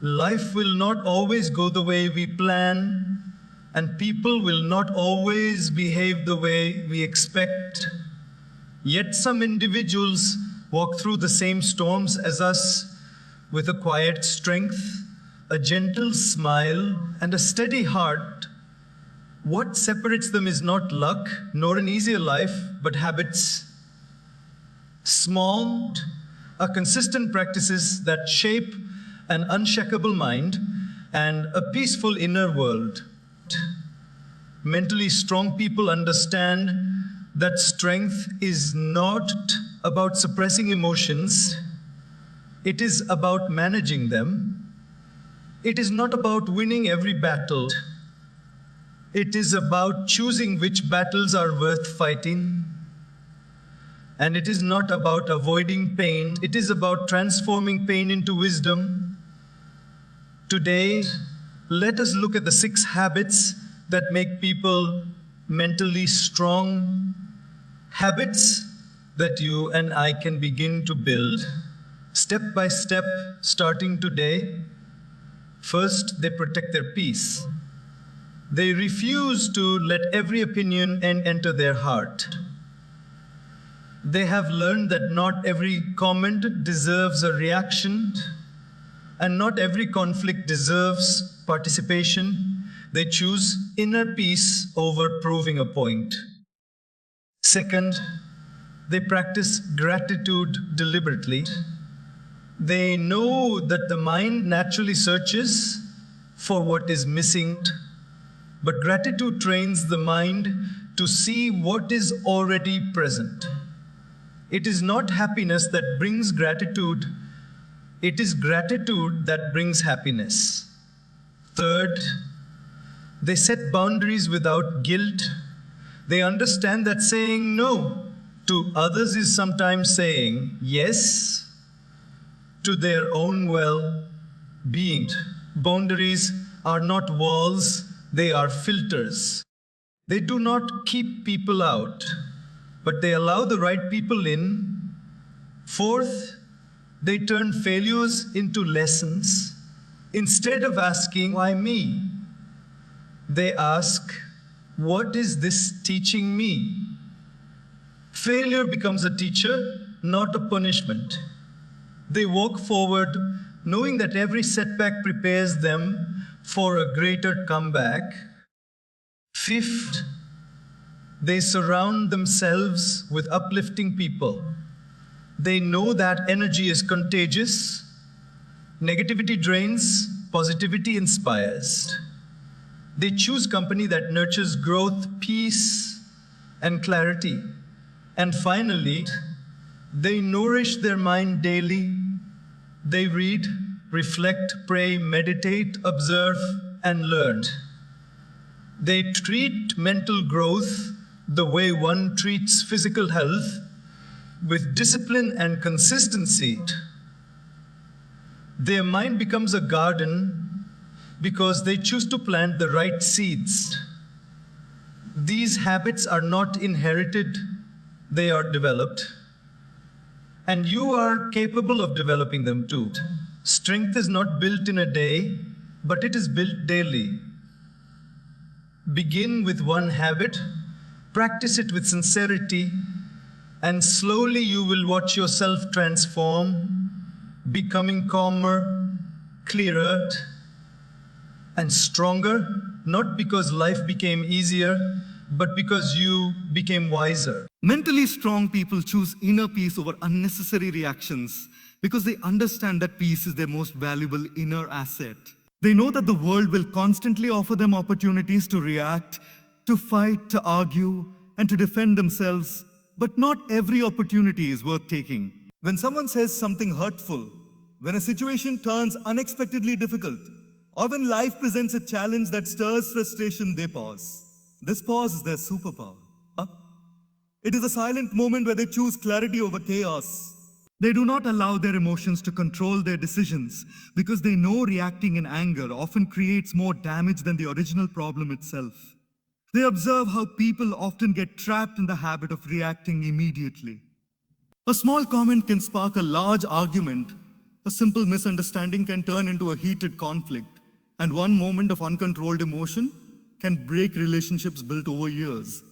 Life will not always go the way we plan, and people will not always behave the way we expect. Yet some individuals walk through the same storms as us with a quiet strength, a gentle smile, and a steady heart. What separates them is not luck, nor an easier life, but habits. Small, consistent practices that shape an unshakable mind and a peaceful inner world. Mentally strong people understand that strength is not about suppressing emotions. It is about managing them. It is not about winning every battle. It is about choosing which battles are worth fighting. And it is not about avoiding pain. It is about transforming pain into wisdom. Today, let us look at the 6 habits that make people mentally strong. Habits that you and I can begin to build step by step, starting today. First, they protect their peace. They refuse to let every opinion enter their heart. They have learned that not every comment deserves a reaction, and not every conflict deserves participation. They choose inner peace over proving a point. Second, they practice gratitude deliberately. They know that the mind naturally searches for what is missing, but gratitude trains the mind to see what is already present. It is not happiness that brings gratitude. It is gratitude that brings happiness. Third, they set boundaries without guilt. They understand that saying no to others is sometimes saying yes to their own well-being. Boundaries are not walls, they are filters. They do not keep people out, but they allow the right people in. Fourth, they turn failures into lessons. Instead of asking, why me? They ask, what is this teaching me? Failure becomes a teacher, not a punishment. They walk forward knowing that every setback prepares them for a greater comeback. Fifth, they surround themselves with uplifting people. They know that energy is contagious. Negativity drains, positivity inspires. They choose company that nurtures growth, peace, and clarity. And finally, they nourish their mind daily. They read, reflect, pray, meditate, observe, and learn. They treat mental growth the way one treats physical health, with discipline and consistency. Their mind becomes a garden because they choose to plant the right seeds. These habits are not inherited, they are developed. And you are capable of developing them too. Strength is not built in a day, but it is built daily. Begin with one habit, practice it with sincerity, and slowly you will watch yourself transform, becoming calmer, clearer, and stronger, not because life became easier, but because you became wiser. Mentally strong people choose inner peace over unnecessary reactions because they understand that peace is their most valuable inner asset. They know that the world will constantly offer them opportunities to react, to fight, to argue, and to defend themselves, but not every opportunity is worth taking. When someone says something hurtful, when a situation turns unexpectedly difficult, or when life presents a challenge that stirs frustration, they pause. This pause is their superpower. It is a silent moment where they choose clarity over chaos. They do not allow their emotions to control their decisions because they know reacting in anger often creates more damage than the original problem itself. They observe how people often get trapped in the habit of reacting immediately. A small comment can spark a large argument. A simple misunderstanding can turn into a heated conflict, and one moment of uncontrolled emotion can break relationships built over years.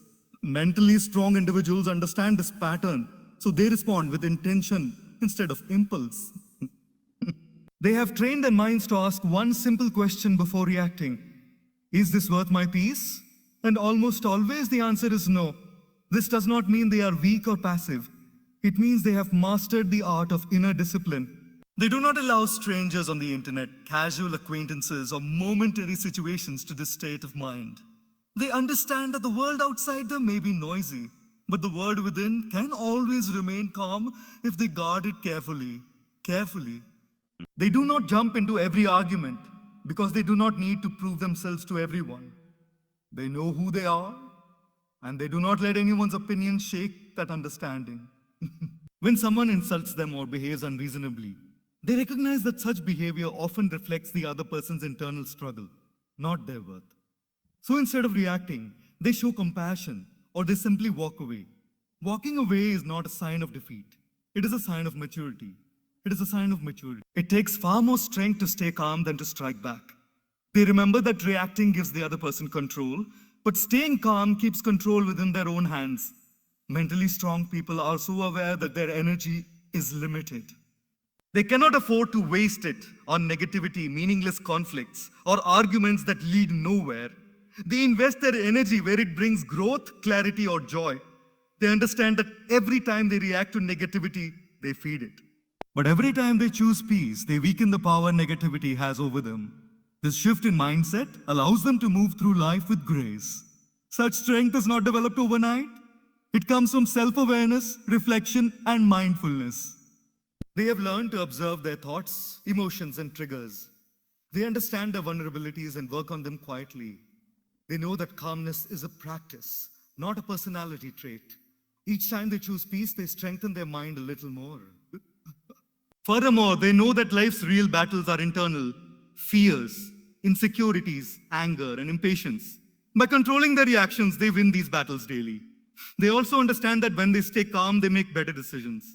Mentally strong individuals understand this pattern, so they respond with intention instead of impulse. They have trained their minds to ask one simple question before reacting. Is this worth my peace? And almost always the answer is no. This does not mean they are weak or passive. It means they have mastered the art of inner discipline. They do not allow strangers on the internet, casual acquaintances, or momentary situations to this state of mind. They understand that the world outside them may be noisy, but the world within can always remain calm if they guard it carefully. Carefully. They do not jump into every argument because they do not need to prove themselves to everyone. They know who they are, and they do not let anyone's opinion shake that understanding. When someone insults them or behaves unreasonably, they recognize that such behavior often reflects the other person's internal struggle, not their worth. So instead of reacting, they show compassion or they simply walk away. Walking away is not a sign of defeat. It is a sign of maturity. It is a sign of maturity. It takes far more strength to stay calm than to strike back. They remember that reacting gives the other person control, but staying calm keeps control within their own hands. Mentally strong people are so aware that their energy is limited. They cannot afford to waste it on negativity, meaningless conflicts, or arguments that lead nowhere. They invest their energy where it brings growth, clarity, or joy. They understand that every time they react to negativity, they feed it. But every time they choose peace, they weaken the power negativity has over them. This shift in mindset allows them to move through life with grace. Such strength is not developed overnight. It comes from self-awareness, reflection, and mindfulness. They have learned to observe their thoughts, emotions, and triggers. They understand their vulnerabilities and work on them quietly. They know that calmness is a practice, not a personality trait. Each time they choose peace, they strengthen their mind a little more. Furthermore, they know that life's real battles are internal: fears, insecurities, anger, and impatience. By controlling their reactions, they win these battles daily. They also understand that when they stay calm, they make better decisions.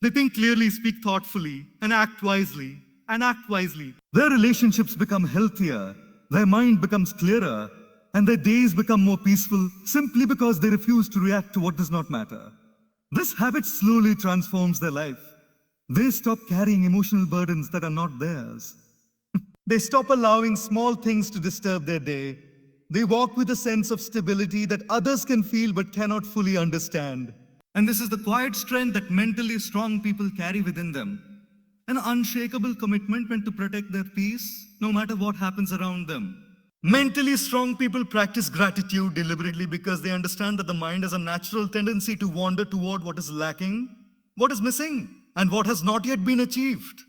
They think clearly, speak thoughtfully, and act wisely. Their relationships become healthier, their mind becomes clearer, and their days become more peaceful simply because they refuse to react to what does not matter. This habit slowly transforms their life. They stop carrying emotional burdens that are not theirs. They stop allowing small things to disturb their day. They walk with a sense of stability that others can feel but cannot fully understand. And this is the quiet strength that mentally strong people carry within them. An unshakable commitment meant to protect their peace no matter what happens around them. Mentally strong people practice gratitude deliberately because they understand that the mind has a natural tendency to wander toward what is lacking, what is missing, and what has not yet been achieved.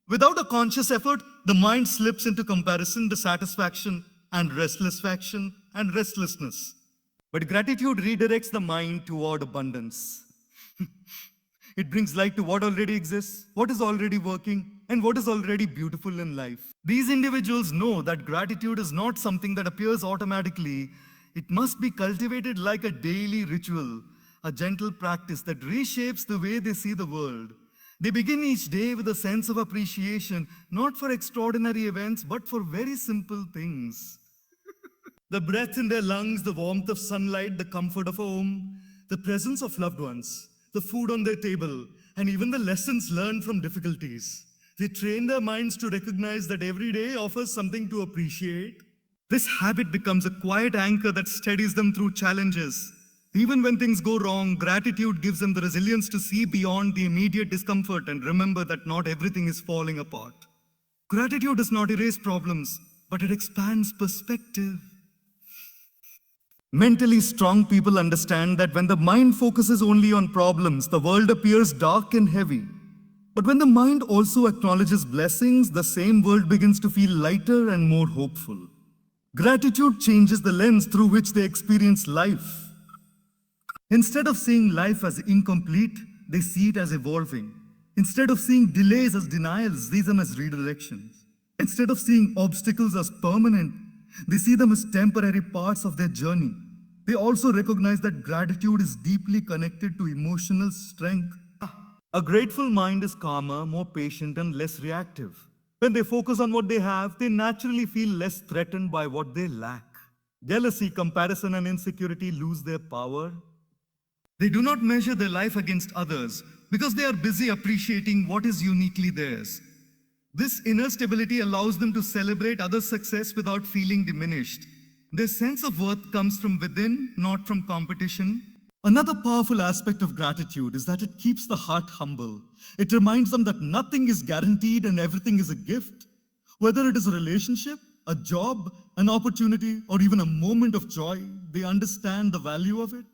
Without a conscious effort, the mind slips into comparison, dissatisfaction, and restlessness. But gratitude redirects the mind toward abundance. It brings light to what already exists, what is already working, and what is already beautiful in life. These individuals know that gratitude is not something that appears automatically. It must be cultivated like a daily ritual, a gentle practice that reshapes the way they see the world. They begin each day with a sense of appreciation, not for extraordinary events, but for very simple things. The breath in their lungs, the warmth of sunlight, the comfort of a home, the presence of loved ones, the food on their table, and even the lessons learned from difficulties. They train their minds to recognize that every day offers something to appreciate. This habit becomes a quiet anchor that steadies them through challenges. Even when things go wrong, gratitude gives them the resilience to see beyond the immediate discomfort and remember that not everything is falling apart. Gratitude does not erase problems, but it expands perspective. Mentally strong people understand that when the mind focuses only on problems, the world appears dark and heavy. But when the mind also acknowledges blessings, the same world begins to feel lighter and more hopeful. Gratitude changes the lens through which they experience life. Instead of seeing life as incomplete, they see it as evolving. Instead of seeing delays as denials, they see them as redirections. Instead of seeing obstacles as permanent, they see them as temporary parts of their journey. They also recognize that gratitude is deeply connected to emotional strength. A grateful mind is calmer, more patient, and less reactive. When they focus on what they have, they naturally feel less threatened by what they lack. Jealousy, comparison, and insecurity lose their power. They do not measure their life against others because they are busy appreciating what is uniquely theirs. This inner stability allows them to celebrate others' success without feeling diminished. Their sense of worth comes from within, not from competition. Another powerful aspect of gratitude is that it keeps the heart humble. It reminds them that nothing is guaranteed and everything is a gift. Whether it is a relationship, a job, an opportunity, or even a moment of joy, they understand the value of it.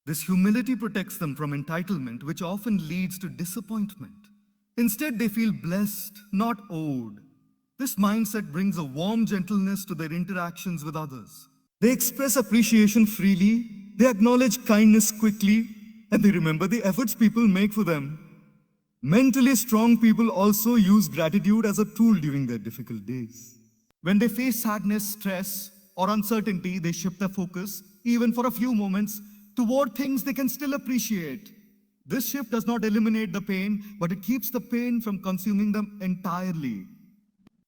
This humility protects them from entitlement, which often leads to disappointment. Instead, they feel blessed, not owed. This mindset brings a warm gentleness to their interactions with others. They express appreciation freely, they acknowledge kindness quickly, and they remember the efforts people make for them. Mentally strong people also use gratitude as a tool during their difficult days. When they face sadness, stress, or uncertainty, they shift their focus, even for a few moments, toward things they can still appreciate. This shift does not eliminate the pain, but it keeps the pain from consuming them entirely.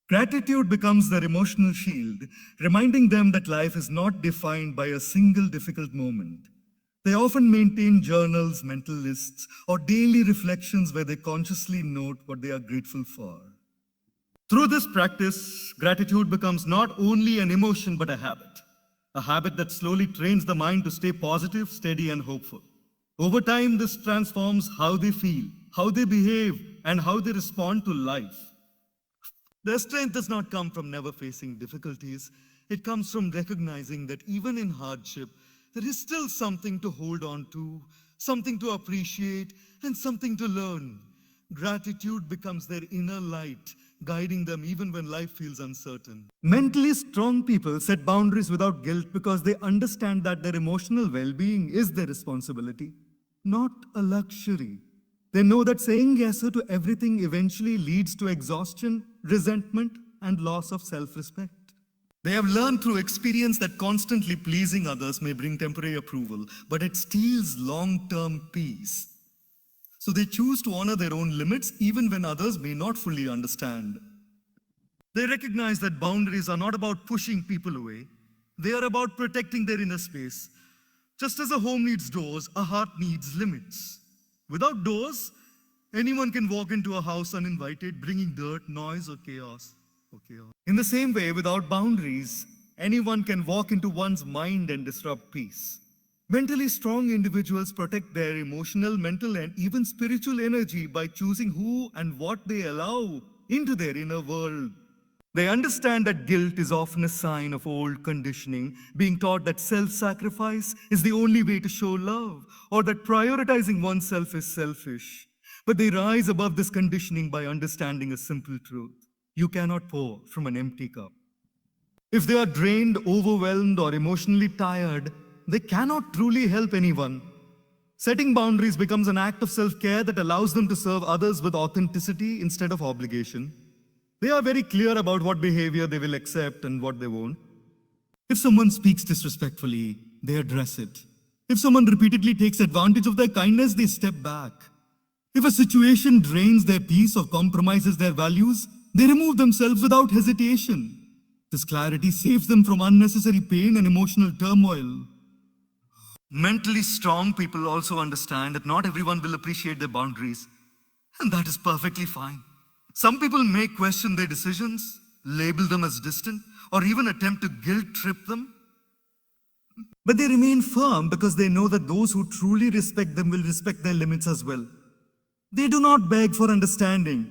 Gratitude becomes their emotional shield, reminding them that life is not defined by a single difficult moment. They often maintain journals, mental lists, or daily reflections where they consciously note what they are grateful for. Through this practice, gratitude becomes not only an emotion but a habit that slowly trains the mind to stay positive, steady, and hopeful. Over time, this transforms how they feel, how they behave, and how they respond to life. Their strength does not come from never facing difficulties. It comes from recognizing that even in hardship, there is still something to hold on to, something to appreciate, and something to learn. Gratitude becomes their inner light, guiding them even when life feels uncertain. Mentally strong people set boundaries without guilt because they understand that their emotional well-being is their responsibility, not a luxury. They know that saying yes to everything eventually leads to exhaustion, resentment, and loss of self-respect. They have learned through experience that constantly pleasing others may bring temporary approval, but it steals long-term peace. So they choose to honor their own limits even when others may not fully understand. They recognize that boundaries are not about pushing people away. They are about protecting their inner space. Just as a home needs doors, a heart needs limits. Without doors, anyone can walk into a house uninvited, bringing dirt, noise, or chaos. In the same way, without boundaries, anyone can walk into one's mind and disrupt peace. Mentally strong individuals protect their emotional, mental, and even spiritual energy by choosing who and what they allow into their inner world. They understand that guilt is often a sign of old conditioning, being taught that self-sacrifice is the only way to show love, or that prioritizing oneself is selfish. But they rise above this conditioning by understanding a simple truth. You cannot pour from an empty cup. If they are drained, overwhelmed, or emotionally tired, they cannot truly help anyone. Setting boundaries becomes an act of self-care that allows them to serve others with authenticity instead of obligation. They are very clear about what behavior they will accept and what they won't. If someone speaks disrespectfully, they address it. If someone repeatedly takes advantage of their kindness, they step back. If a situation drains their peace or compromises their values, they remove themselves without hesitation. This clarity saves them from unnecessary pain and emotional turmoil. Mentally strong people also understand that not everyone will appreciate their boundaries, and that is perfectly fine. Some people may question their decisions, label them as distant, or even attempt to guilt trip them. But they remain firm because they know that those who truly respect them will respect their limits as well. They do not beg for understanding.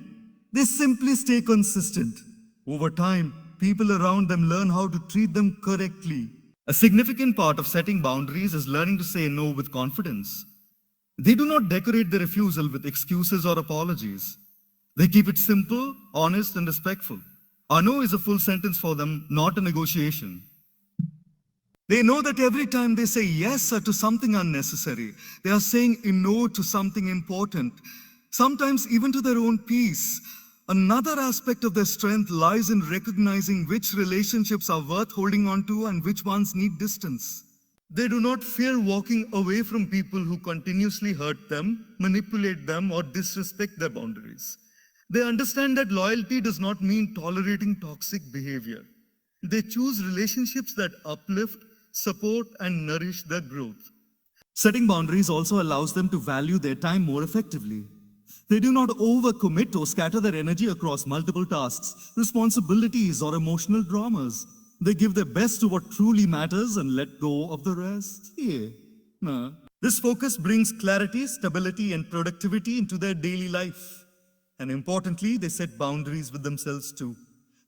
They simply stay consistent. Over time, people around them learn how to treat them correctly. A significant part of setting boundaries is learning to say no with confidence. They do not decorate their refusal with excuses or apologies. They keep it simple, honest, and respectful. A no is a full sentence for them, not a negotiation. They know that every time they say yes to something unnecessary, they are saying no to something important, sometimes even to their own peace. Another aspect of their strength lies in recognizing which relationships are worth holding on to and which ones need distance. They do not fear walking away from people who continuously hurt them, manipulate them, or disrespect their boundaries. They understand that loyalty does not mean tolerating toxic behavior. They choose relationships that uplift, support, and nourish their growth. Setting boundaries also allows them to value their time more effectively. They do not overcommit or scatter their energy across multiple tasks, responsibilities, or emotional dramas. They give their best to what truly matters and let go of the rest. This focus brings clarity, stability, and productivity into their daily life. And importantly, they set boundaries with themselves too.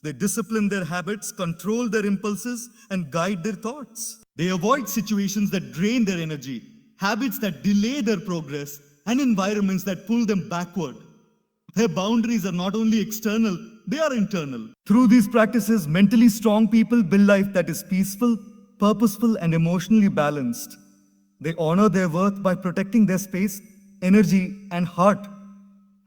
They discipline their habits, control their impulses, and guide their thoughts. They avoid situations that drain their energy, habits that delay their progress, and environments that pull them backward. Their boundaries are not only external, they are internal. Through these practices, mentally strong people build life that is peaceful, purposeful, and emotionally balanced. They honor their worth by protecting their space, energy, and heart,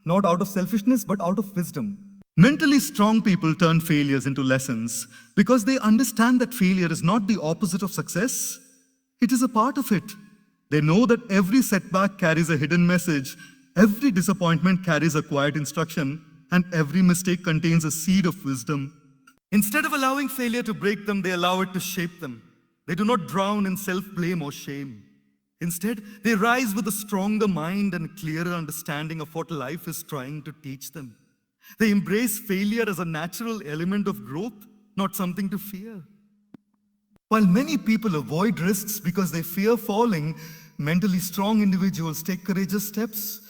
not out of selfishness, but out of wisdom. Mentally strong people turn failures into lessons because they understand that failure is not the opposite of success. It is a part of it. They know that every setback carries a hidden message, every disappointment carries a quiet instruction, and every mistake contains a seed of wisdom. Instead of allowing failure to break them, they allow it to shape them. They do not drown in self-blame or shame. Instead, they rise with a stronger mind and clearer understanding of what life is trying to teach them. They embrace failure as a natural element of growth, not something to fear. While many people avoid risks because they fear falling, mentally strong individuals take courageous steps,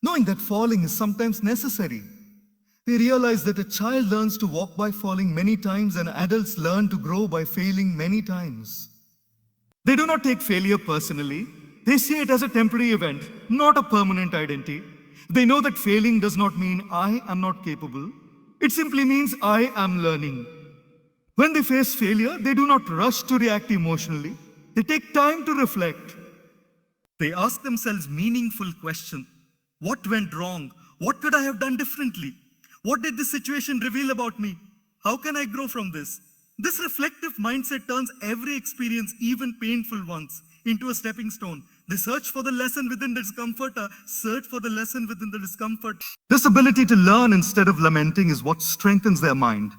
knowing that falling is sometimes necessary. They realize that a child learns to walk by falling many times and adults learn to grow by failing many times. They do not take failure personally. They see it as a temporary event, not a permanent identity. They know that failing does not mean I am not capable. It simply means I am learning. When they face failure, they do not rush to react emotionally. They take time to reflect. They ask themselves meaningful questions. What went wrong? What could I have done differently? What did this situation reveal about me? How can I grow from this? This reflective mindset turns every experience, even painful ones, into a stepping stone. They search for the lesson within the discomfort, search for the lesson within the discomfort. This ability to learn instead of lamenting is what strengthens their mind.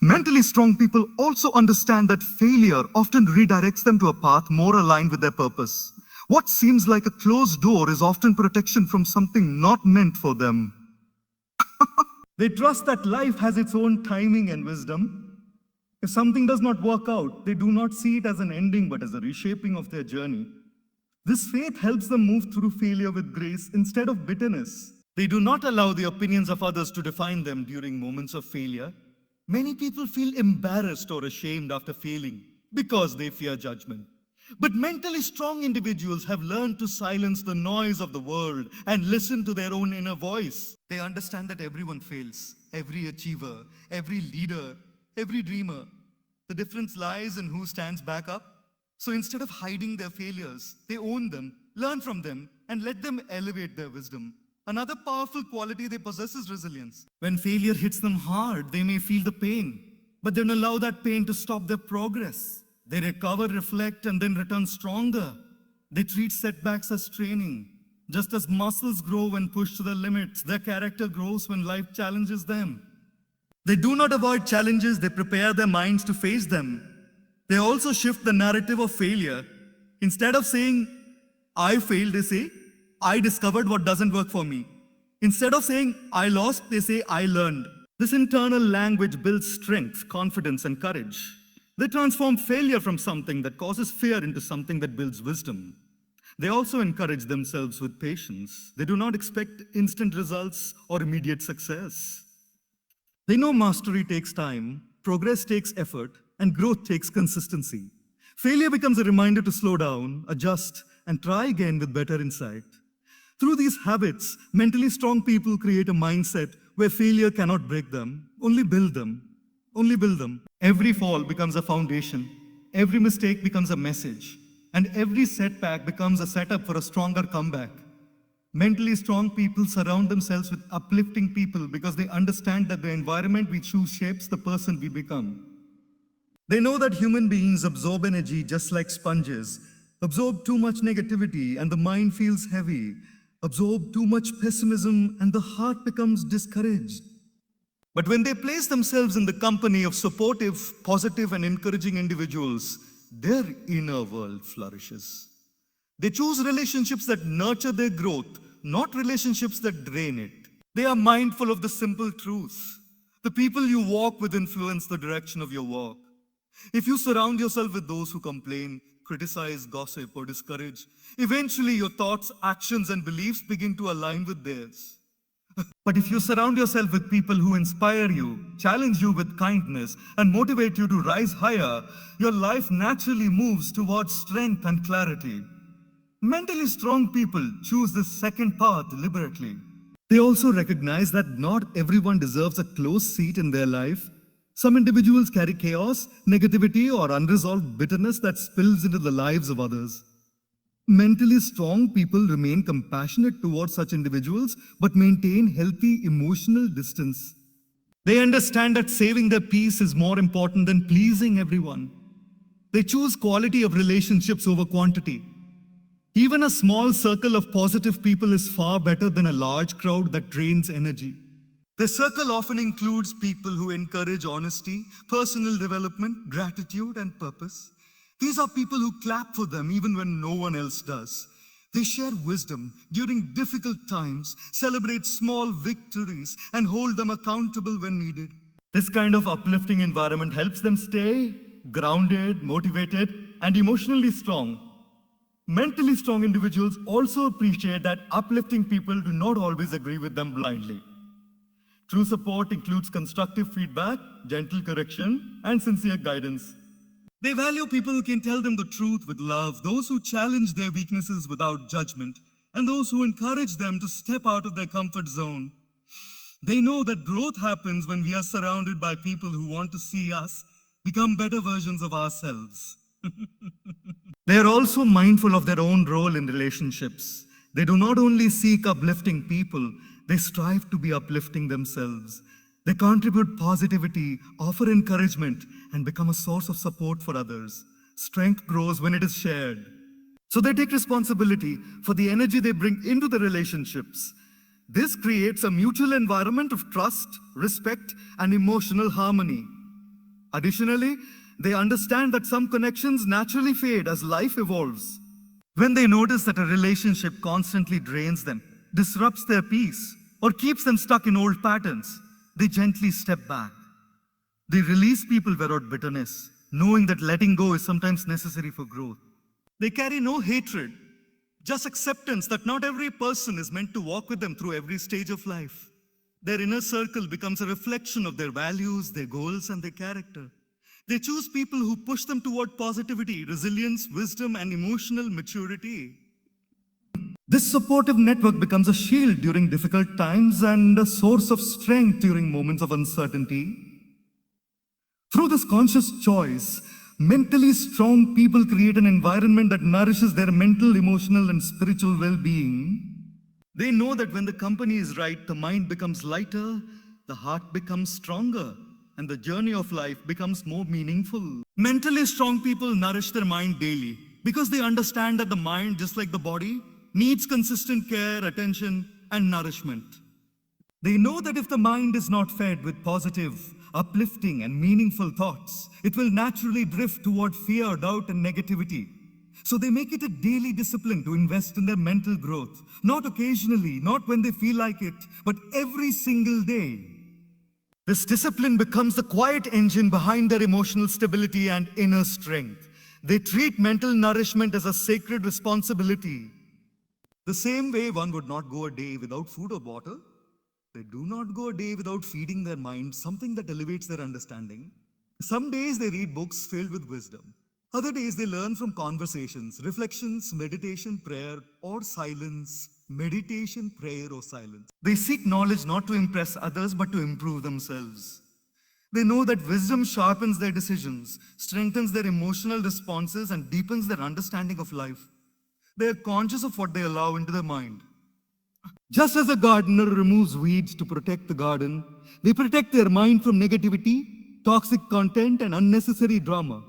Mentally strong people also understand that failure often redirects them to a path more aligned with their purpose. What seems like a closed door is often protection from something not meant for them. They trust that life has its own timing and wisdom. If something does not work out, they do not see it as an ending but as a reshaping of their journey. This faith helps them move through failure with grace instead of bitterness. They do not allow the opinions of others to define them during moments of failure. Many people feel embarrassed or ashamed after failing because they fear judgment. But mentally strong individuals have learned to silence the noise of the world and listen to their own inner voice. They understand that everyone fails, every achiever, every leader, every dreamer. The difference lies in who stands back up. So instead of hiding their failures, they own them, learn from them, and let them elevate their wisdom. Another powerful quality they possess is resilience. When failure hits them hard, they may feel the pain, but they don't allow that pain to stop their progress. They recover, reflect, and then return stronger. They treat setbacks as training. Just as muscles grow when pushed to their limits, their character grows when life challenges them. They do not avoid challenges, they prepare their minds to face them. They also shift the narrative of failure. Instead of saying, I failed, they say, I discovered what doesn't work for me. Instead of saying, I lost, they say, I learned. This internal language builds strength, confidence, and courage. They transform failure from something that causes fear into something that builds wisdom. They also encourage themselves with patience. They do not expect instant results or immediate success. They know mastery takes time, progress takes effort, and growth takes consistency. Failure becomes a reminder to slow down, adjust, and try again with better insight. Through these habits, mentally strong people create a mindset where failure cannot break them, only build them. Only build them. Every fall becomes a foundation, every mistake becomes a message, and every setback becomes a setup for a stronger comeback. Mentally strong people surround themselves with uplifting people because they understand that the environment we choose shapes the person we become. They know that human beings absorb energy just like sponges, Absorb too much negativity and the mind feels heavy. Absorb too much pessimism and the heart becomes discouraged. But when they place themselves in the company of supportive, positive, and encouraging individuals, their inner world flourishes. They choose relationships that nurture their growth, not relationships that drain it. They are mindful of the simple truth. The people you walk with influence the direction of your walk. If you surround yourself with those who complain, criticize, gossip, or discourage, eventually your thoughts, actions, and beliefs begin to align with theirs. But if you surround yourself with people who inspire you, challenge you with kindness, and motivate you to rise higher, your life naturally moves towards strength and clarity. Mentally strong people choose this second path deliberately. They also recognize that not everyone deserves a close seat in their life. Some individuals carry chaos, negativity, or unresolved bitterness that spills into the lives of others. Mentally strong people remain compassionate towards such individuals, but maintain healthy emotional distance. They understand that saving their peace is more important than pleasing everyone. They choose quality of relationships over quantity. Even a small circle of positive people is far better than a large crowd that drains energy. The circle often includes people who encourage honesty, personal development, gratitude, and purpose. These are people who clap for them even when no one else does. They share wisdom during difficult times, celebrate small victories, and hold them accountable when needed. This kind of uplifting environment helps them stay grounded, motivated, and emotionally strong. Mentally strong individuals also appreciate that uplifting people do not always agree with them blindly. True support includes constructive feedback, gentle correction, and sincere guidance. They value people who can tell them the truth with love, those who challenge their weaknesses without judgment, and those who encourage them to step out of their comfort zone. They know that growth happens when we are surrounded by people who want to see us become better versions of ourselves. They are also mindful of their own role in relationships. They do not only seek uplifting people, they strive to be uplifting themselves. They contribute positivity, offer encouragement, and become a source of support for others. Strength grows when it is shared. So they take responsibility for the energy they bring into the relationships. This creates a mutual environment of trust, respect, and emotional harmony. Additionally, they understand that some connections naturally fade as life evolves. When they notice that a relationship constantly drains them, disrupts their peace, or keeps them stuck in old patterns, they gently step back. They release people without bitterness, knowing that letting go is sometimes necessary for growth. They carry no hatred, just acceptance that not every person is meant to walk with them through every stage of life. Their inner circle becomes a reflection of their values, their goals, and their character. They choose people who push them toward positivity, resilience, wisdom, and emotional maturity. This supportive network becomes a shield during difficult times and a source of strength during moments of uncertainty. Through this conscious choice, mentally strong people create an environment that nourishes their mental, emotional, and spiritual well-being. They know that when the company is right, the mind becomes lighter, the heart becomes stronger, and the journey of life becomes more meaningful. Mentally strong people nourish their mind daily because they understand that the mind, just like the body, needs consistent care, attention, and nourishment. They know that if the mind is not fed with positive, uplifting, and meaningful thoughts, it will naturally drift toward fear, doubt, and negativity. So they make it a daily discipline to invest in their mental growth, not occasionally, not when they feel like it, but every single day. This discipline becomes the quiet engine behind their emotional stability and inner strength. They treat mental nourishment as a sacred responsibility. The same way one would not go a day without food or water, they do not go a day without feeding their mind something that elevates their understanding. Some days they read books filled with wisdom. Other days they learn from conversations, reflections, meditation, prayer, or silence. Meditation, prayer, or silence. They seek knowledge not to impress others, but to improve themselves. They know that wisdom sharpens their decisions, strengthens their emotional responses, and deepens their understanding of life. They are conscious of what they allow into their mind. Just as a gardener removes weeds to protect the garden, they protect their mind from negativity, toxic content, and unnecessary drama.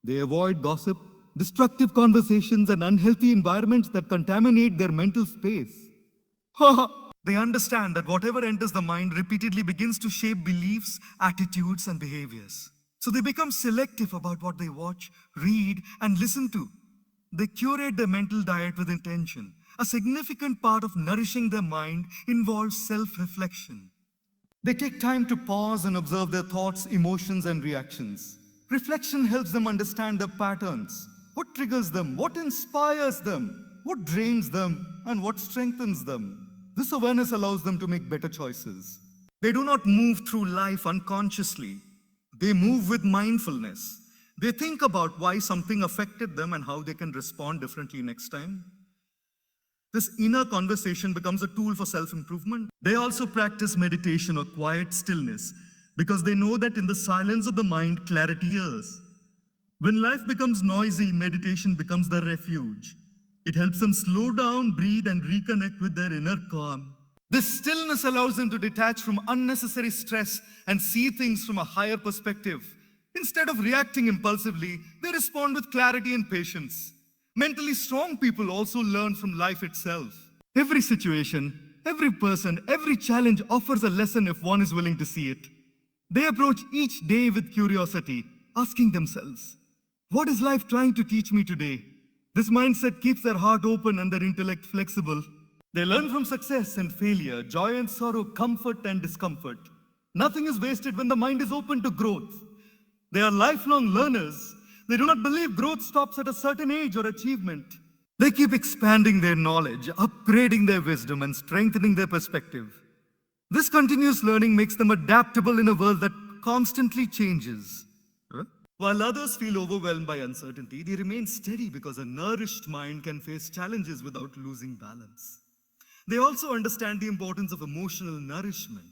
They avoid gossip, destructive conversations, and unhealthy environments that contaminate their mental space. They understand that whatever enters the mind repeatedly begins to shape beliefs, attitudes, and behaviors. So they become selective about what they watch, read, and listen to. They curate their mental diet with intention. A significant part of nourishing their mind involves self-reflection. They take time to pause and observe their thoughts, emotions, and reactions. Reflection helps them understand their patterns. What triggers them? What inspires them? What drains them? And what strengthens them? This awareness allows them to make better choices. They do not move through life unconsciously. They move with mindfulness. They think about why something affected them and how they can respond differently next time. This inner conversation becomes a tool for self-improvement. They also practice meditation or quiet stillness because they know that in the silence of the mind, clarity is. When life becomes noisy, meditation becomes their refuge. It helps them slow down, breathe, and reconnect with their inner calm. This stillness allows them to detach from unnecessary stress and see things from a higher perspective. Instead of reacting impulsively, they respond with clarity and patience. Mentally strong people also learn from life itself. Every situation, every person, every challenge offers a lesson if one is willing to see it. They approach each day with curiosity, asking themselves, what is life trying to teach me today? This mindset keeps their heart open and their intellect flexible. They learn from success and failure, joy and sorrow, comfort and discomfort. Nothing is wasted when the mind is open to growth. They are lifelong learners. They do not believe growth stops at a certain age or achievement. They keep expanding their knowledge, upgrading their wisdom, and strengthening their perspective. This continuous learning makes them adaptable in a world that constantly changes. While others feel overwhelmed by uncertainty, they remain steady because a nourished mind can face challenges without losing balance. They also understand the importance of emotional nourishment.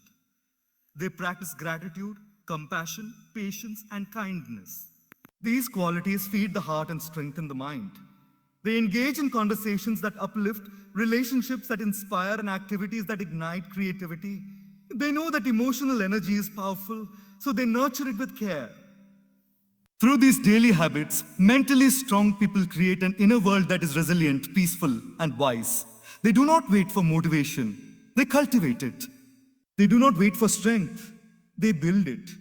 They practice gratitude, compassion, patience, and kindness. These qualities feed the heart and strengthen the mind. They engage in conversations that uplift, relationships that inspire, and activities that ignite creativity. They know that emotional energy is powerful, so they nurture it with care. Through these daily habits, mentally strong people create an inner world that is resilient, peaceful, and wise. They do not wait for motivation. They cultivate it. They do not wait for strength. They build it.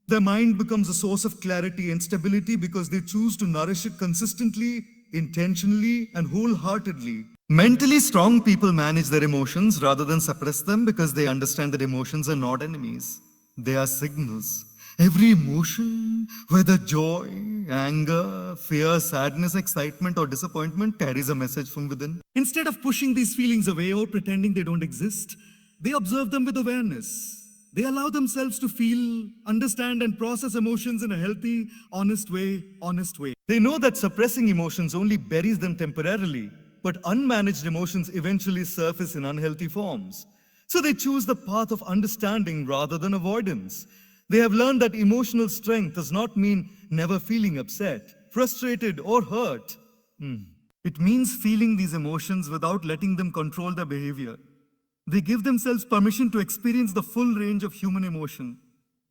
Their mind becomes a source of clarity and stability because they choose to nourish it consistently, intentionally, and wholeheartedly. Mentally strong people manage their emotions rather than suppress them because they understand that emotions are not enemies. They are signals. Every emotion, whether joy, anger, fear, sadness, excitement, or disappointment, carries a message from within. Instead of pushing these feelings away or pretending they don't exist, they observe them with awareness. They allow themselves to feel, understand, and process emotions in a healthy, honest way. They know that suppressing emotions only buries them temporarily, but unmanaged emotions eventually surface in unhealthy forms. So they choose the path of understanding rather than avoidance. They have learned that emotional strength does not mean never feeling upset, frustrated, or hurt. It means feeling these emotions without letting them control their behavior. They give themselves permission to experience the full range of human emotion.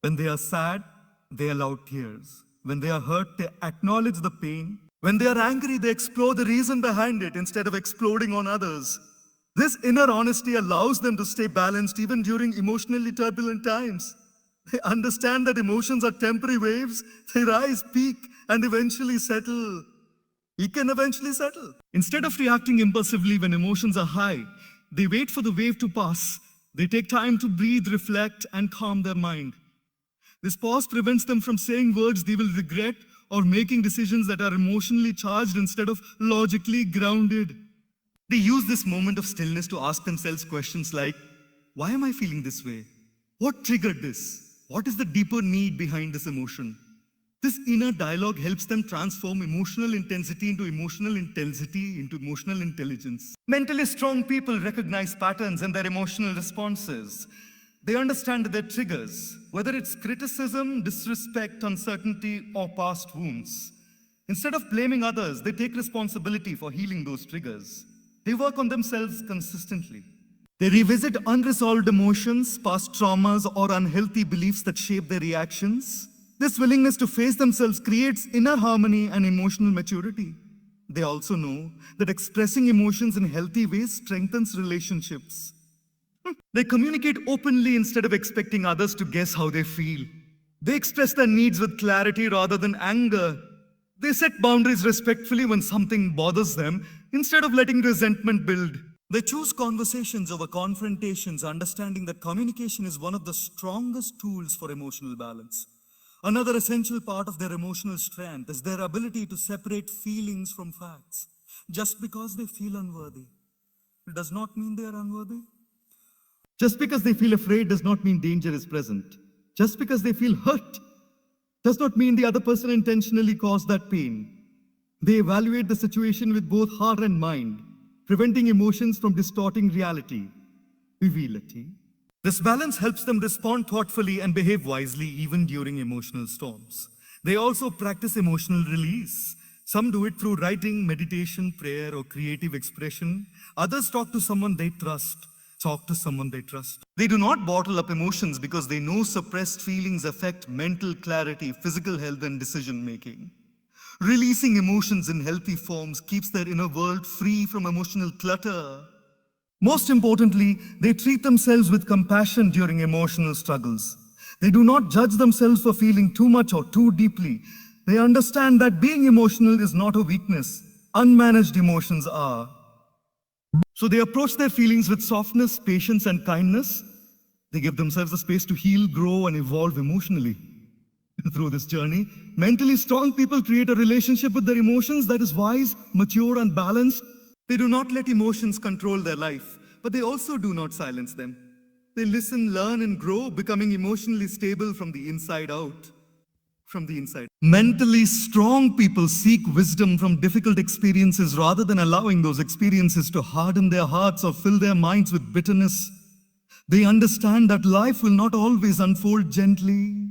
When they are sad, they allow tears. When they are hurt, they acknowledge the pain. When they are angry, they explore the reason behind it instead of exploding on others. This inner honesty allows them to stay balanced even during emotionally turbulent times. They understand that emotions are temporary waves. They rise, peak, and eventually settle. We can eventually settle. Instead of reacting impulsively when emotions are high, they wait for the wave to pass. They take time to breathe, reflect, and calm their mind. This pause prevents them from saying words they will regret or making decisions that are emotionally charged instead of logically grounded. They use this moment of stillness to ask themselves questions like, why am I feeling this way? What triggered this? What is the deeper need behind this emotion? This inner dialogue helps them transform emotional intensity into emotional intelligence. Mentally strong people recognize patterns in their emotional responses. They understand their triggers, whether it's criticism, disrespect, uncertainty, or past wounds. Instead of blaming others, they take responsibility for healing those triggers. They work on themselves consistently. They revisit unresolved emotions, past traumas, or unhealthy beliefs that shape their reactions. This willingness to face themselves creates inner harmony and emotional maturity. They also know that expressing emotions in healthy ways strengthens relationships. They communicate openly instead of expecting others to guess how they feel. They express their needs with clarity rather than anger. They set boundaries respectfully when something bothers them instead of letting resentment build. They choose conversations over confrontations, understanding that communication is one of the strongest tools for emotional balance. Another essential part of their emotional strength is their ability to separate feelings from facts. Just because they feel unworthy, it does not mean they are unworthy. Just because they feel afraid does not mean danger is present. Just because they feel hurt does not mean the other person intentionally caused that pain. They evaluate the situation with both heart and mind, preventing emotions from distorting reality. Vivility. This balance helps them respond thoughtfully and behave wisely even during emotional storms. They also practice emotional release. Some do it through writing, meditation, prayer, or creative expression. Others talk to someone they trust. They do not bottle up emotions because they know suppressed feelings affect mental clarity, physical health, and decision making. Releasing emotions in healthy forms keeps their inner world free from emotional clutter. Most importantly, they treat themselves with compassion during emotional struggles. They do not judge themselves for feeling too much or too deeply. They understand that being emotional is not a weakness. Unmanaged emotions are. So they approach their feelings with softness, patience, and kindness. They give themselves the space to heal, grow, and evolve emotionally. Through this journey, mentally strong people create a relationship with their emotions that is wise, mature, and balanced. They do not let emotions control their life, but they also do not silence them. They listen, learn, and grow, becoming emotionally stable from the inside out. Mentally strong people seek wisdom from difficult experiences rather than allowing those experiences to harden their hearts or fill their minds with bitterness. They understand that life will not always unfold gently.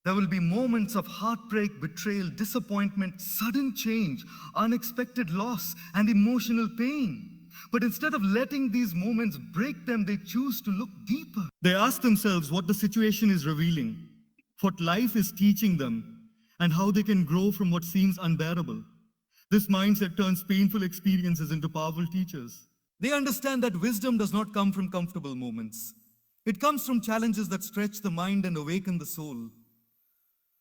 There will be moments of heartbreak, betrayal, disappointment, sudden change, unexpected loss, and emotional pain. But instead of letting these moments break them, they choose to look deeper. They ask themselves what the situation is revealing, what life is teaching them, and how they can grow from what seems unbearable. This mindset turns painful experiences into powerful teachers. They understand that wisdom does not come from comfortable moments. It comes from challenges that stretch the mind and awaken the soul.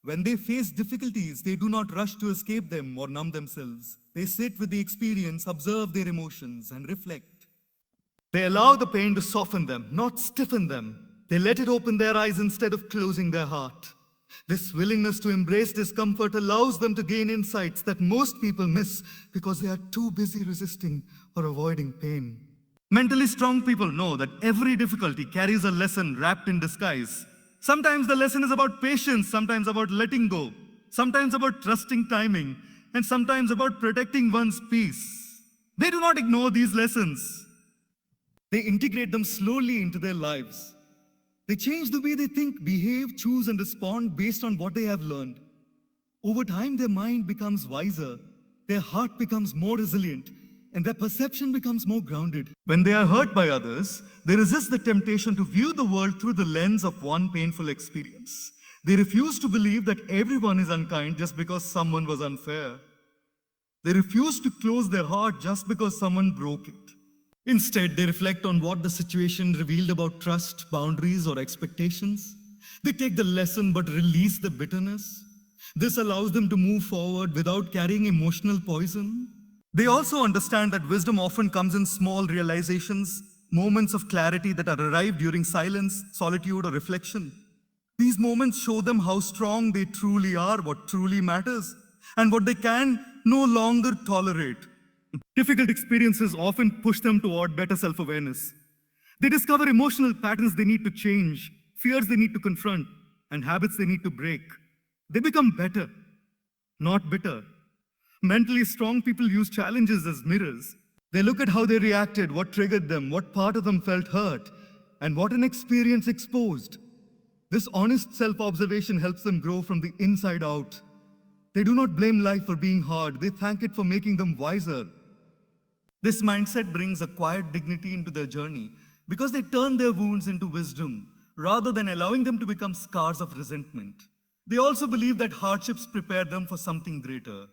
When they face difficulties, they do not rush to escape them or numb themselves. They sit with the experience, observe their emotions, and reflect. They allow the pain to soften them, not stiffen them. They let it open their eyes instead of closing their heart. This willingness to embrace discomfort allows them to gain insights that most people miss because they are too busy resisting or avoiding pain. Mentally strong people know that every difficulty carries a lesson wrapped in disguise. Sometimes the lesson is about patience, sometimes about letting go, sometimes about trusting timing, and sometimes about protecting one's peace. They do not ignore these lessons. They integrate them slowly into their lives. They change the way they think, behave, choose, and respond based on what they have learned. Over time, their mind becomes wiser, their heart becomes more resilient, and their perception becomes more grounded. When they are hurt by others, they resist the temptation to view the world through the lens of one painful experience. They refuse to believe that everyone is unkind just because someone was unfair. They refuse to close their heart just because someone broke it. Instead, they reflect on what the situation revealed about trust, boundaries, or expectations. They take the lesson but release the bitterness. This allows them to move forward without carrying emotional poison. They also understand that wisdom often comes in small realizations, moments of clarity that are arrived during silence, solitude, or reflection. These moments show them how strong they truly are, what truly matters, and what they can no longer tolerate. Difficult experiences often push them toward better self-awareness. They discover emotional patterns they need to change, fears they need to confront, and habits they need to break. They become better, not bitter. Mentally strong people use challenges as mirrors. They look at how they reacted, what triggered them, what part of them felt hurt, and what an experience exposed. This honest self-observation helps them grow from the inside out. They do not blame life for being hard, they thank it for making them wiser. This mindset brings a quiet dignity into their journey because they turn their wounds into wisdom rather than allowing them to become scars of resentment. They also believe that hardships prepare them for something greater.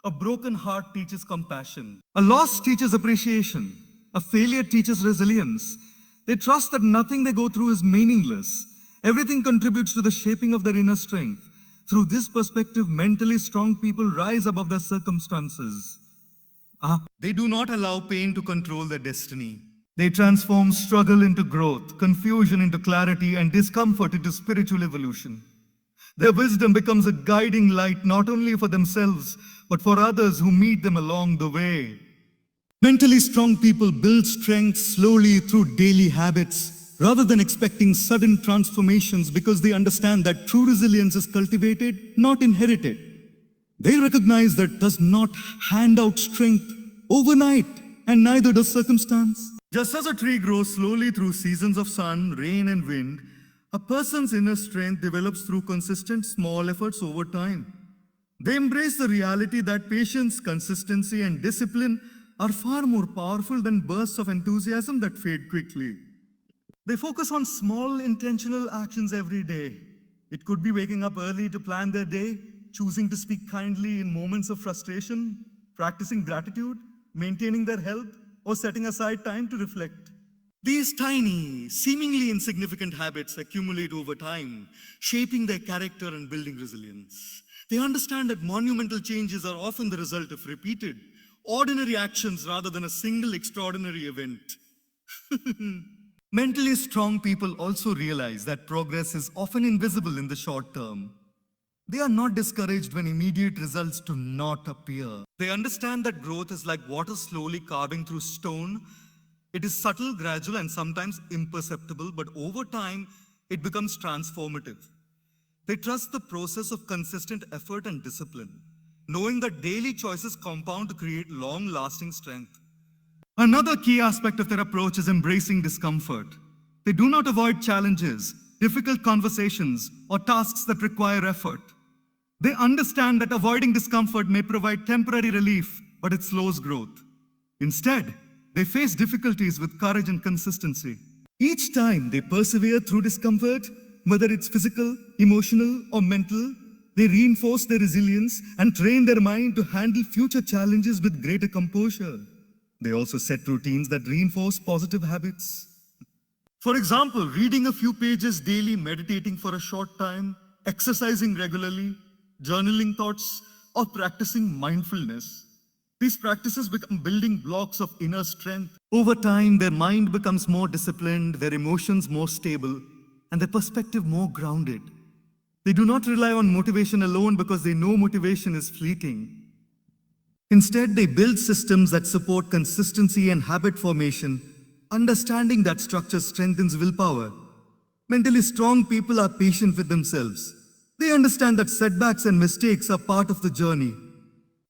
A broken heart teaches compassion. A loss teaches appreciation. A failure teaches resilience. They trust that nothing they go through is meaningless. Everything contributes to the shaping of their inner strength. Through this perspective, mentally strong people rise above their circumstances. They do not allow pain to control their destiny. They transform struggle into growth, confusion into clarity, and discomfort into spiritual evolution. Their wisdom becomes a guiding light not only for themselves, but for others who meet them along the way. Mentally strong people build strength slowly through daily habits, rather than expecting sudden transformations, because they understand that true resilience is cultivated, not inherited. They recognize that does not hand out strength overnight, and neither does circumstance. Just as a tree grows slowly through seasons of sun, rain, and wind, a person's inner strength develops through consistent small efforts over time. They embrace the reality that patience, consistency, and discipline are far more powerful than bursts of enthusiasm that fade quickly. They focus on small intentional actions every day. It could be waking up early to plan their day, choosing to speak kindly in moments of frustration, practicing gratitude, maintaining their health, or setting aside time to reflect. These tiny, seemingly insignificant habits accumulate over time, shaping their character and building resilience. They understand that monumental changes are often the result of repeated, ordinary actions rather than a single extraordinary event. Mentally strong people also realize that progress is often invisible in the short term. They are not discouraged when immediate results do not appear. They understand that growth is like water slowly carving through stone. It is subtle, gradual, and sometimes imperceptible, but over time, it becomes transformative. They trust the process of consistent effort and discipline, knowing that daily choices compound to create long-lasting strength. Another key aspect of their approach is embracing discomfort. They do not avoid challenges, difficult conversations, or tasks that require effort. They understand that avoiding discomfort may provide temporary relief, but it slows growth. Instead, they face difficulties with courage and consistency. Each time they persevere through discomfort, whether it's physical, emotional, or mental, they reinforce their resilience and train their mind to handle future challenges with greater composure. They also set routines that reinforce positive habits. For example, reading a few pages daily, meditating for a short time, exercising regularly, journaling thoughts, or practicing mindfulness. These practices become building blocks of inner strength. Over time, their mind becomes more disciplined, their emotions more stable, and their perspective more grounded. They do not rely on motivation alone because they know motivation is fleeting. Instead, they build systems that support consistency and habit formation, understanding that structure strengthens willpower. Mentally strong people are patient with themselves. They understand that setbacks and mistakes are part of the journey.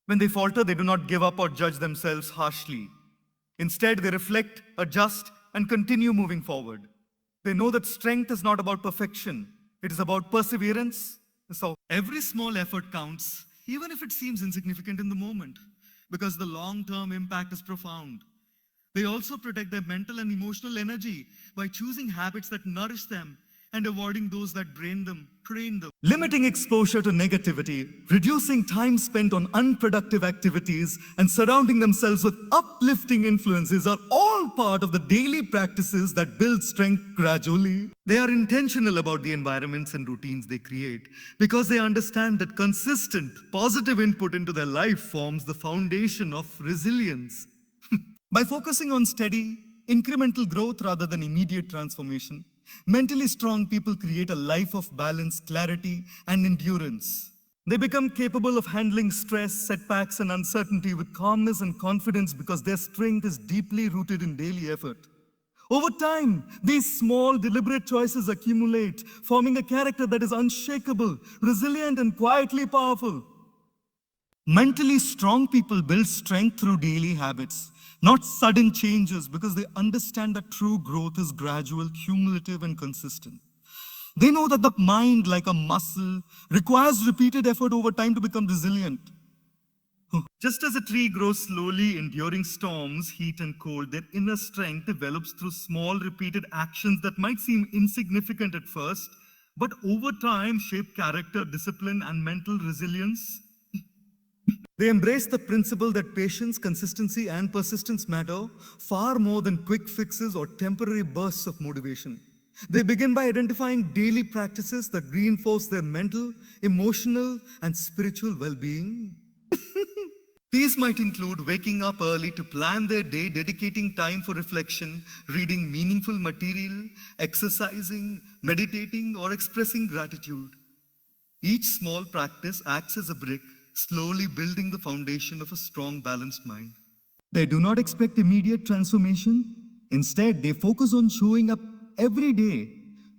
When they falter, they do not give up or judge themselves harshly. Instead, they reflect, adjust, and continue moving forward. They know that strength is not about perfection. It is about perseverance. So every small effort counts, even if it seems insignificant in the moment, because the long-term impact is profound. They also protect their mental and emotional energy by choosing habits that nourish them and avoiding those that drain them. Limiting exposure to negativity, reducing time spent on unproductive activities, and surrounding themselves with uplifting influences are all part of the daily practices that build strength gradually. They are intentional about the environments and routines they create because they understand that consistent, positive input into their life forms the foundation of resilience. By focusing on steady, incremental growth rather than immediate transformation, mentally strong people create a life of balance, clarity, and endurance. They become capable of handling stress, setbacks, and uncertainty with calmness and confidence because their strength is deeply rooted in daily effort. Over time, these small, deliberate choices accumulate, forming a character that is unshakable, resilient, and quietly powerful. Mentally strong people build strength through daily habits, not sudden changes, because they understand that true growth is gradual, cumulative, and consistent. They know that the mind, like a muscle, requires repeated effort over time to become resilient. Just as a tree grows slowly, enduring storms, heat, and cold, their inner strength develops through small, repeated actions that might seem insignificant at first, but over time shape character, discipline, and mental resilience. They embrace the principle that patience, consistency, and persistence matter far more than quick fixes or temporary bursts of motivation. They begin by identifying daily practices that reinforce their mental, emotional, and spiritual well-being. These might include waking up early to plan their day, dedicating time for reflection, reading meaningful material, exercising, meditating, or expressing gratitude. Each small practice acts as a brick, slowly building the foundation of a strong, balanced mind. They do not expect immediate transformation. Instead, they focus on showing up every day,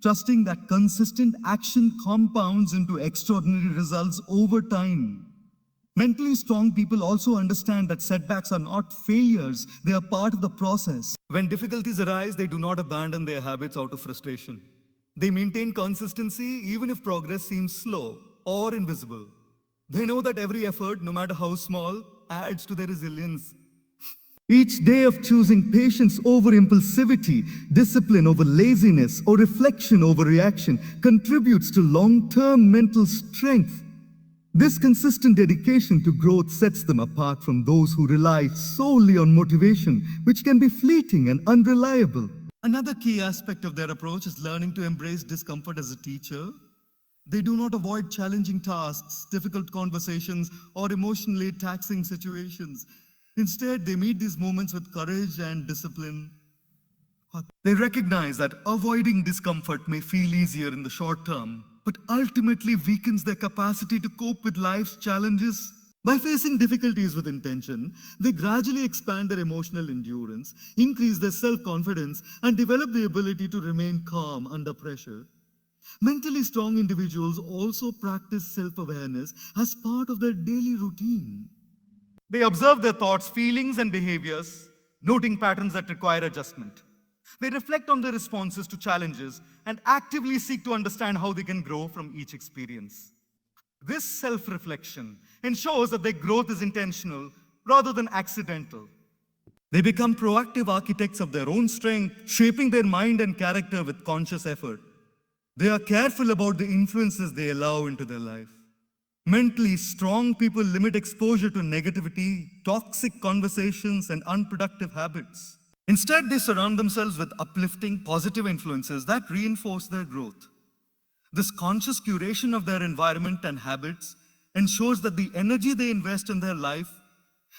trusting that consistent action compounds into extraordinary results over time. Mentally strong people also understand that setbacks are not failures, they are part of the process. When difficulties arise, they do not abandon their habits out of frustration. They maintain consistency even if progress seems slow or invisible. They know that every effort, no matter how small, adds to their resilience. Each day of choosing patience over impulsivity, discipline over laziness, or reflection over reaction contributes to long-term mental strength. This consistent dedication to growth sets them apart from those who rely solely on motivation, which can be fleeting and unreliable. Another key aspect of their approach is learning to embrace discomfort as a teacher. They do not avoid challenging tasks, difficult conversations, or emotionally taxing situations. Instead, they meet these moments with courage and discipline. They recognize that avoiding discomfort may feel easier in the short term, but ultimately weakens their capacity to cope with life's challenges. By facing difficulties with intention, they gradually expand their emotional endurance, increase their self-confidence, and develop the ability to remain calm under pressure. Mentally strong individuals also practice self-awareness as part of their daily routine. They observe their thoughts, feelings, and behaviors, noting patterns that require adjustment. They reflect on their responses to challenges and actively seek to understand how they can grow from each experience. This self-reflection ensures that their growth is intentional rather than accidental. They become proactive architects of their own strength, shaping their mind and character with conscious effort. They are careful about the influences they allow into their life. Mentally strong people limit exposure to negativity, toxic conversations, and unproductive habits. Instead, they surround themselves with uplifting, positive influences that reinforce their growth. This conscious curation of their environment and habits ensures that the energy they invest in their life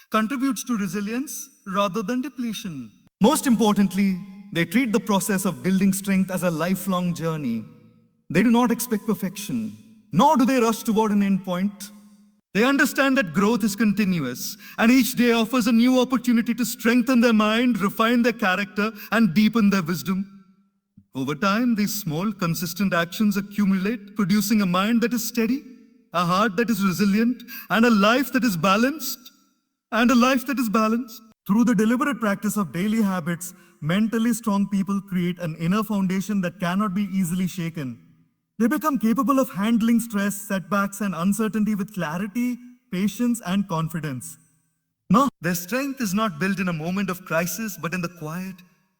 contributes to resilience rather than depletion. Most importantly, they treat the process of building strength as a lifelong journey. They do not expect perfection, nor do they rush toward an end point. They understand that growth is continuous, and each day offers a new opportunity to strengthen their mind, refine their character, and deepen their wisdom. Over time, these small, consistent actions accumulate, producing a mind that is steady, a heart that is resilient, and a life that is balanced. Through the deliberate practice of daily habits, mentally strong people create an inner foundation that cannot be easily shaken. They become capable of handling stress, setbacks, and uncertainty with clarity, patience, and confidence. No, their strength is not built in a moment of crisis, but in the quiet,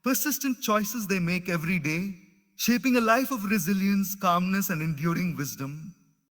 persistent choices they make every day, shaping a life of resilience, calmness, and enduring wisdom.